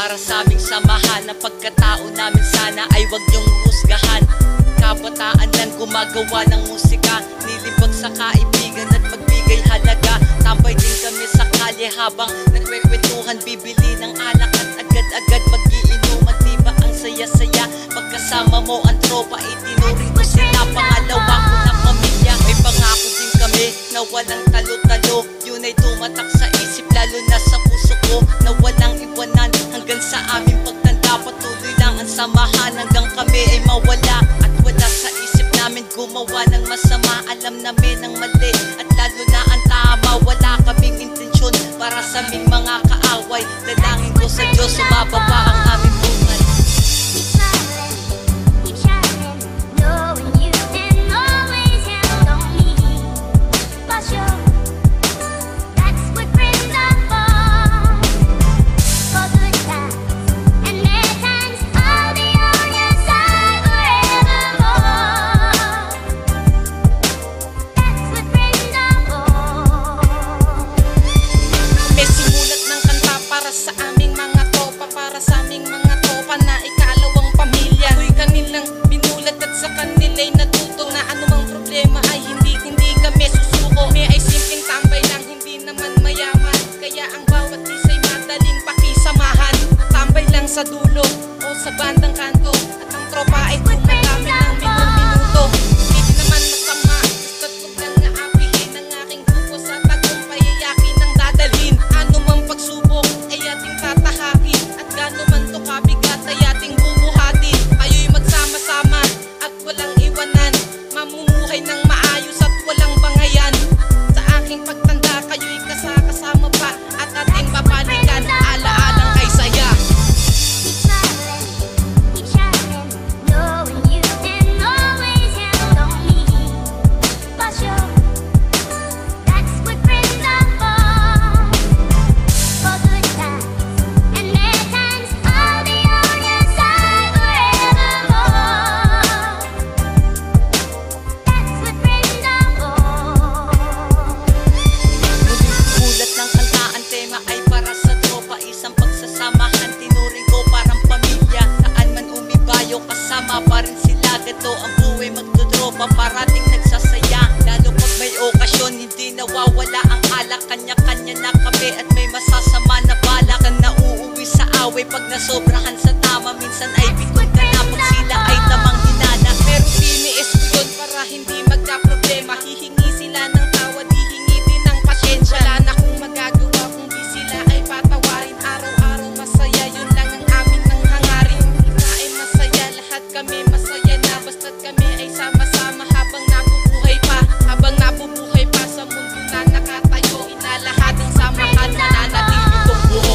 para sa aming samahan. Ang pagkatao namin sana ay wag niyong husgahan. Kabataan lang gumagawa ng musika, nilibag sa kaibigan at pagbigay halaga. Tambay din kami sa kalye habang nagkwekwentuhan, bibili ng alak at agad-agad mag-iinuman. Diba ang saya-saya pagkasama mo ang tropa, itinuring ko sila pangalawa ko na pamilya. May pangako din kami na walang talo-talo, yun ay tumatak sa isip lalo na sa puso ko, na walang iwanan hanggang sa aming pagtanda. Patuloy lang ang samahan hanggang kami ay mawala. At wala sa isip namin gumawa ng masama, alam namin ang mali at lalo na ang tama. Wala kaming intensyon para sa aming mga kaaway. Dalangin ko sa Diyos sumababa ang aming buhay. Sa aming mga tropa, para sa aming mga tropa na ikalawang pamilya. Ako'y kanilang binulat at sa kanila'y natuto na anumang problema ay hindi kami susuko. Kami ay simpleng tambay lang, hindi naman mayaman, kaya ang bawat isa'y madaling pakisamahan. Tambay lang sa dulo o sa bandang kanto, at ang tropa ay tumatami ng minuto. Hindi naman masama, basta't huwag lang naapihin ang aking grupo sa tagumpay, yakin ang dadalhin. Anumang pagsubok ay ating tatahakin, at gano'n man to kabigat ay ating bubuhatin. Kayo'y magsama-sama at walang iwanan, mamumuhay ng maayos at walang bangayan. Sa aking pagtanda kayo'y kasama pa, at ating babalikan ala-alang kay saya. Kasama pa rin sila, gato ang buhay magdodropa, parating nagsasaya. Lalo pag may okasyon, hindi nawawala ang alak. Kanya-kanya na kami at may masasama na balak. Ang nauuwi sa away pag nasobrahan sa tama, minsan ay bigod ka na pag sila ay tamang hinana. Pero tiniis ko yun para hindi magka-problema, hihingi sila ng tawad, hihingi din ng pasyensya. Wala na akong magagawa kung di sila ay patawarin. Araw-araw masaya, yun lang ang amin ng hangarin. Kami masaya na basta't kami ay sama-sama habang nabubuhay pa. Habang nabubuhay pa sa mundo na nakatayo, inalahat ang samahan na nanatili kong buo.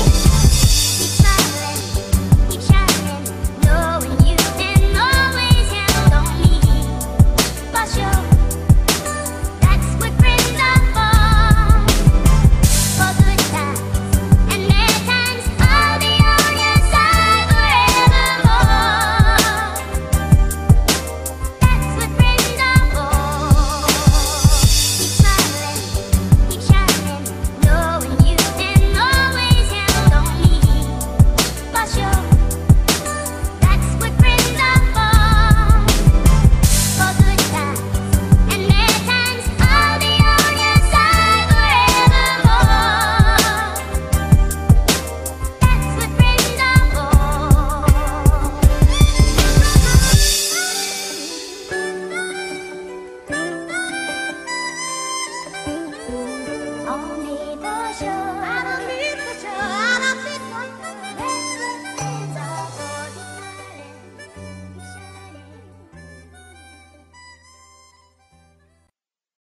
Only for sure.